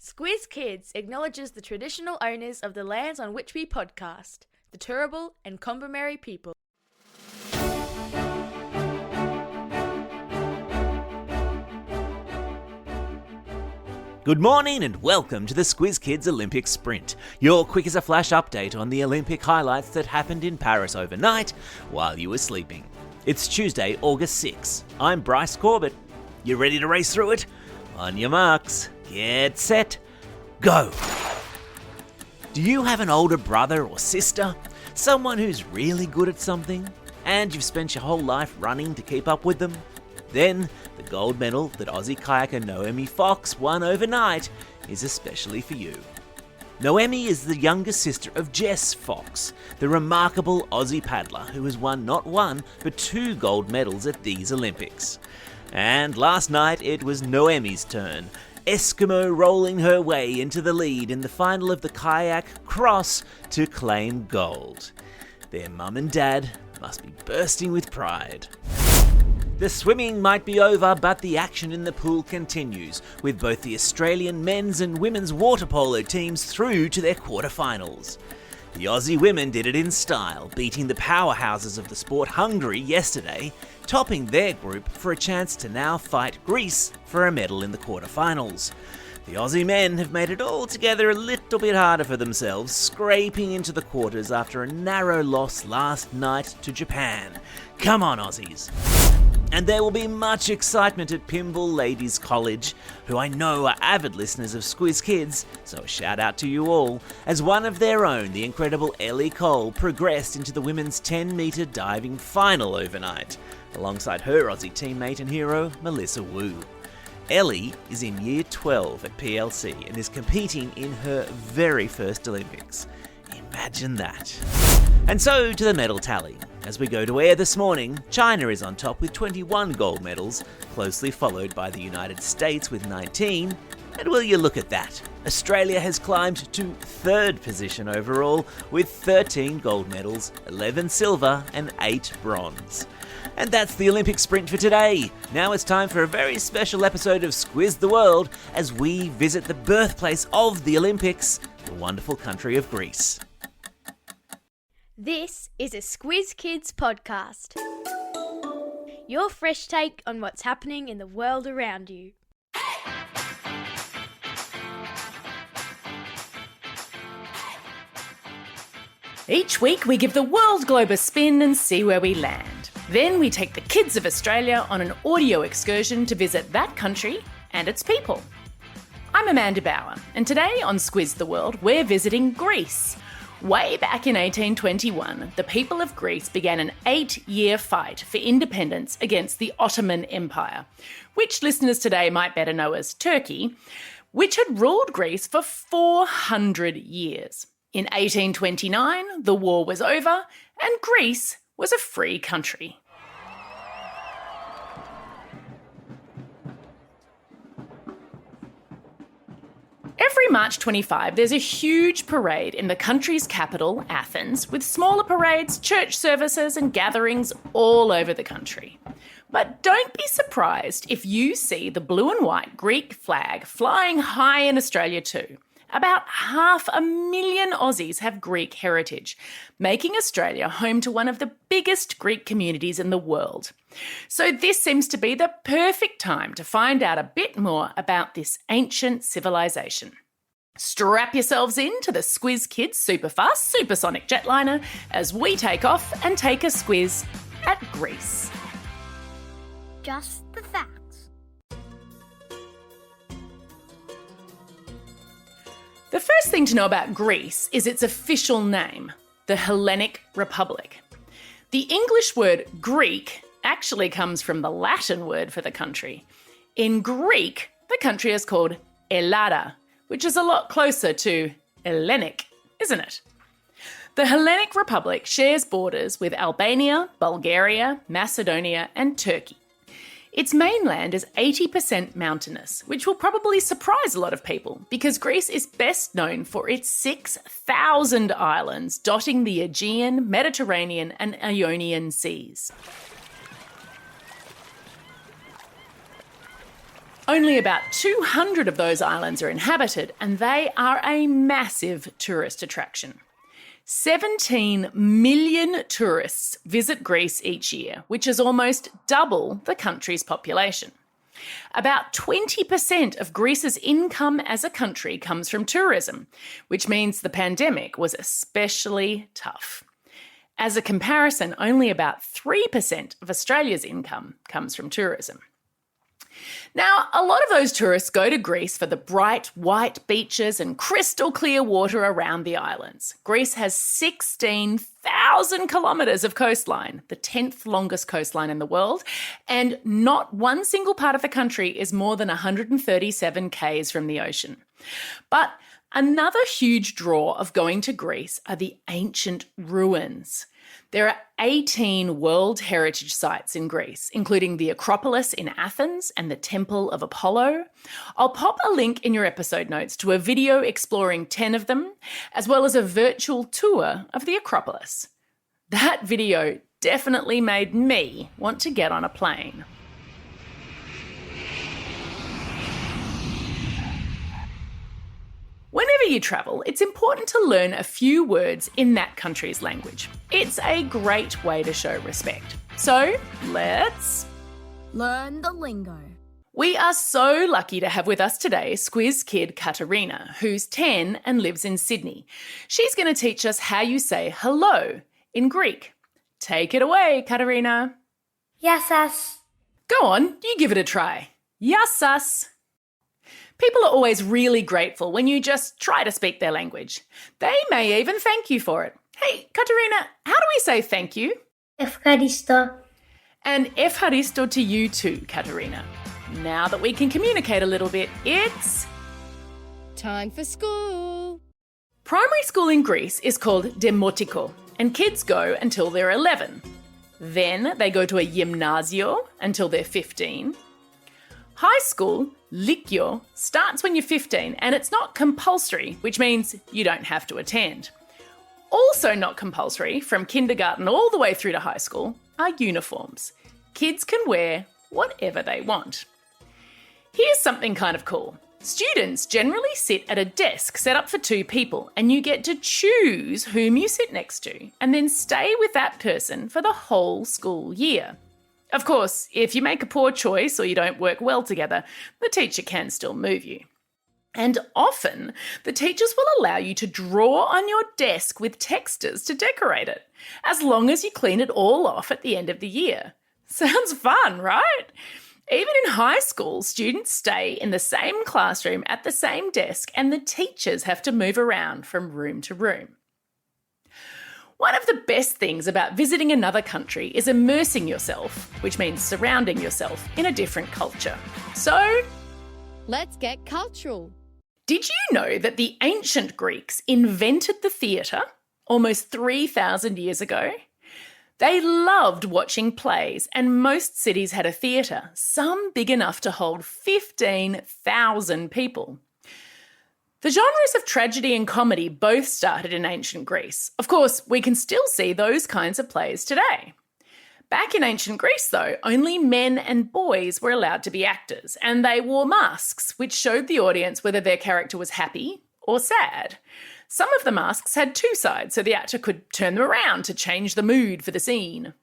Squiz Kids acknowledges the traditional owners of the lands on which we podcast, the Turrbal and Kombumerri people. Good morning and welcome to the Squiz Kids Olympic Sprint, your quick as a flash update on the Olympic highlights that happened in Paris overnight while you were sleeping. It's Tuesday, August 6. I'm Bryce Corbett. You ready to race through it? On your marks, get set, go! Do you have an older brother or sister? Someone who's really good at something? And you've spent your whole life running to keep up with them? Then, the gold medal that Aussie kayaker Noemi Fox won overnight is especially for you. Noemi is the younger sister of Jess Fox, the remarkable Aussie paddler who has won not one but 2 gold medals at these Olympics. And last night it was Noemi's turn, Eskimo rolling her way into the lead in the final of the kayak cross to claim gold. Their mum and dad must be bursting with pride. The swimming might be over, but the action in the pool continues, with both the Australian men's and women's water polo teams through to their quarterfinals. The Aussie women did it in style, beating the powerhouses of the sport Hungary yesterday, topping their group for a chance to now fight Greece for a medal in the quarterfinals. The Aussie men have made it all together a little bit harder for themselves, scraping into the quarters after a narrow loss last night to Japan. Come on, Aussies! And there will be much excitement at Pymble Ladies College, who I know are avid listeners of Squiz Kids, so a shout out to you all, as one of their own, the incredible Ellie Cole progressed into the women's 10-metre diving final overnight, alongside her Aussie teammate and hero, Melissa Wu. Ellie is in year 12 at PLC and is competing in her very first Olympics. Imagine that. And so to the medal tally. As we go to air this morning, China is on top with 21 gold medals, closely followed by the United States with 19. And will you look at that? Australia has climbed to 3rd position overall with 13 gold medals, 11 silver and 8 bronze. And that's the Olympic sprint for today. Now it's time for a very special episode of Squiz the World as we visit the birthplace of the Olympics, the wonderful country of Greece. This is a Squiz Kids podcast. Your fresh take on what's happening in the world around you. Each week we give the world globe a spin and see where we land. Then we take the kids of Australia on an audio excursion to visit that country and its people. I'm Amanda Bauer, and today on Squiz the World we're visiting Greece. Way back in 1821, the people of Greece began an 8-year fight for independence against the Ottoman Empire, which listeners today might better know as Turkey, which had ruled Greece for 400 years. In 1829, the war was over and Greece was a free country. Every March 25, there's a huge parade in the country's capital, Athens, with smaller parades, church services and gatherings all over the country. But don't be surprised if you see the blue and white Greek flag flying high in Australia too. About 500,000 Aussies have Greek heritage, making Australia home to one of the biggest Greek communities in the world. So this seems to be the perfect time to find out a bit more about this ancient civilization. Strap yourselves in to the Squiz Kids Superfast Supersonic Jetliner as we take off and take a squiz at Greece. Just the facts. The first thing to know about Greece is its official name, the Hellenic Republic. The English word Greek actually comes from the Latin word for the country. In Greek, the country is called Ellada, which is a lot closer to Hellenic, isn't it? The Hellenic Republic shares borders with Albania, Bulgaria, Macedonia and Turkey. Its mainland is 80% mountainous, which will probably surprise a lot of people because Greece is best known for its 6,000 islands dotting the Aegean, Mediterranean and Ionian seas. Only about 200 of those islands are inhabited, and they are a massive tourist attraction. 17 million tourists visit Greece each year, which is almost double the country's population. About 20% of Greece's income as a country comes from tourism, which means the pandemic was especially tough. As a comparison, only about 3% of Australia's income comes from tourism. Now, a lot of those tourists go to Greece for the bright white beaches and crystal clear water around the islands. Greece has 16,000 kilometres of coastline, the 10th longest coastline in the world, and not one single part of the country is more than 137 k's from the ocean. But another huge draw of going to Greece are the ancient ruins. There are 18 World Heritage Sites in Greece, including the Acropolis in Athens and the Temple of Apollo. I'll pop a link in your episode notes to a video exploring 10 of them, as well as a virtual tour of the Acropolis. That video definitely made me want to get on a plane. Whenever you travel, it's important to learn a few words in that country's language. It's a great way to show respect. So let's Learn the lingo. We are so lucky to have with us today Squiz kid Katerina, who's 10 and lives in Sydney. She's going to teach us how you say hello in Greek. Take it away, Katerina. Yassas. Go on, you give it a try. Yassas. People are always really grateful when you just try to speak their language. They may even thank you for it. Hey, Katerina, how do we say thank you? Ευχαριστώ. And efharisto to you too, Katerina. Now that we can communicate a little bit, it's Time for school. Primary school in Greece is called demotiko, and kids go until they're 11. Then they go to a gymnasio until they're 15. High school, Lykio, starts when you're 15 and it's not compulsory, which means you don't have to attend. Also not compulsory, from kindergarten all the way through to high school, are uniforms. Kids can wear whatever they want. Here's something kind of cool. Students generally sit at a desk set up for 2 people and you get to choose whom you sit next to and then stay with that person for the whole school year. Of course, if you make a poor choice or you don't work well together, the teacher can still move you. And often, the teachers will allow you to draw on your desk with texters to decorate it, as long as you clean it all off at the end of the year. Sounds fun, right? Even in high school, students stay in the same classroom at the same desk and the teachers have to move around from room to room. One of the best things about visiting another country is immersing yourself, which means surrounding yourself in a different culture. So, Let's get cultural. did you know that the ancient Greeks invented the theatre almost 3,000 years ago? They loved watching plays, and most cities had a theatre, some big enough to hold 15,000 people. The genres of tragedy and comedy both started in ancient Greece. Of course, we can still see those kinds of plays today. Back in ancient Greece, though, only men and boys were allowed to be actors, and they wore masks, which showed the audience whether their character was happy or sad. Some of the masks had 2 sides, so the actor could turn them around to change the mood for the scene.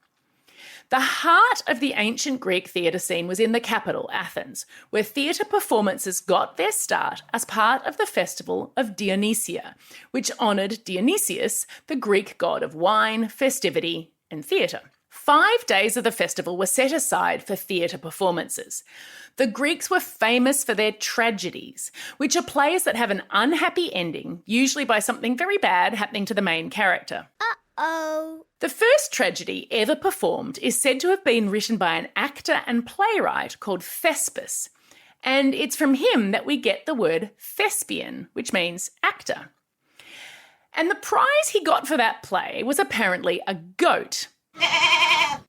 The heart of the ancient Greek theatre scene was in the capital, Athens, where theatre performances got their start as part of the festival of Dionysia, which honoured Dionysius, the Greek god of wine, festivity and theatre. 5 days of the festival were set aside for theatre performances. The Greeks were famous for their tragedies, which are plays that have an unhappy ending, usually by something very bad happening to the main character. Uh-oh. The first tragedy ever performed is said to have been written by an actor and playwright called Thespis, and it's from him that we get the word thespian, which means actor. And the prize he got for that play was apparently a goat.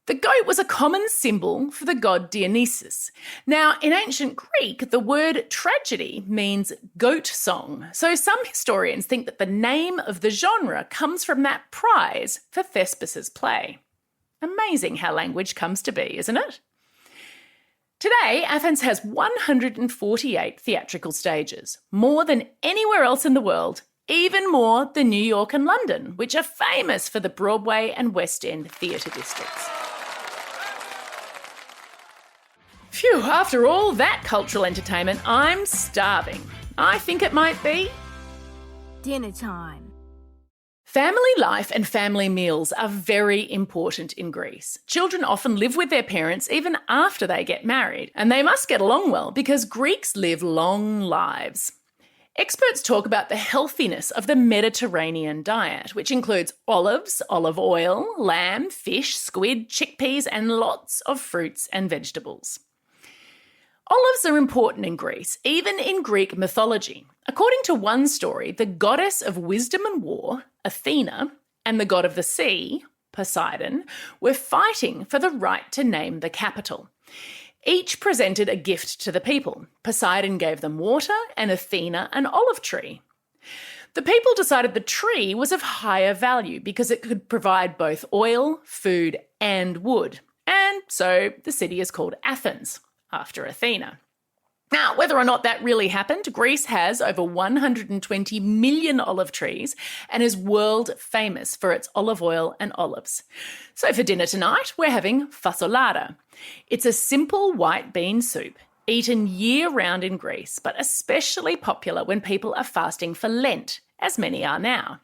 The goat was a common symbol for the god Dionysus. Now, in ancient Greek, the word tragedy means goat song, so some historians think that the name of the genre comes from that prize for Thespis' play. Amazing how language comes to be, isn't it? Today, Athens has 148 theatrical stages, more than anywhere else in the world, even more than New York and London, which are famous for the Broadway and West End theatre districts. Phew, after all that cultural entertainment, I'm starving. I think it might be Dinner time. family life and family meals are very important in Greece. Children often live with their parents even after they get married, and they must get along well because Greeks live long lives. Experts talk about the healthiness of the Mediterranean diet, which includes olives, olive oil, lamb, fish, squid, chickpeas, and lots of fruits and vegetables. Olives are important in Greece, even in Greek mythology. According to one story, the goddess of wisdom and war, Athena, and the god of the sea, Poseidon, were fighting for the right to name the capital. Each presented a gift to the people. Poseidon gave them water and Athena an olive tree. The people decided the tree was of higher value because it could provide both oil, food, and wood. And so the city is called Athens, after Athena. Now, whether or not that really happened, Greece has over 120 million olive trees and is world famous for its olive oil and olives. So for dinner tonight, we're having fasolada. It's a simple white bean soup, eaten year-round in Greece, but especially popular when people are fasting for Lent, as many are now.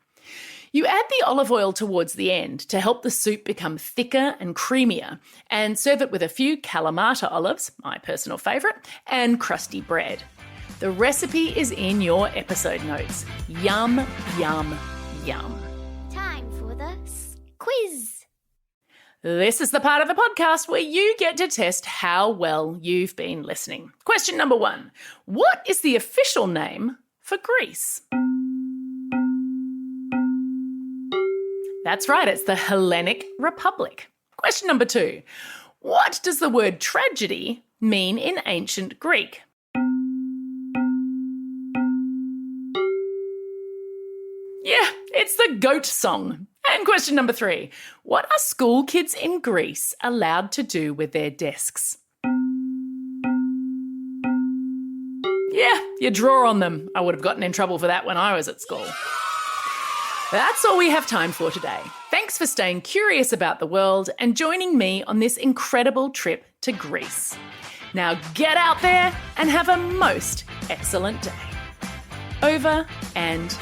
You add the olive oil towards the end to help the soup become thicker and creamier, and serve it with a few Kalamata olives, my personal favourite, and crusty bread. The recipe is in your episode notes. Yum, yum, yum. Time for the quiz. This is the part of the podcast where you get to test how well you've been listening. Question number 1. What is the official name for Greece? That's right, it's the Hellenic Republic. Question number 2. What does the word tragedy mean in ancient Greek? Yeah, it's the goat song. And question number 3. What are school kids in Greece allowed to do with their desks? Yeah, you draw on them. I would have gotten in trouble for that when I was at school. That's all we have time for today. Thanks for staying curious about the world and joining me on this incredible trip to Greece. Now get out there and have a most excellent day. Over and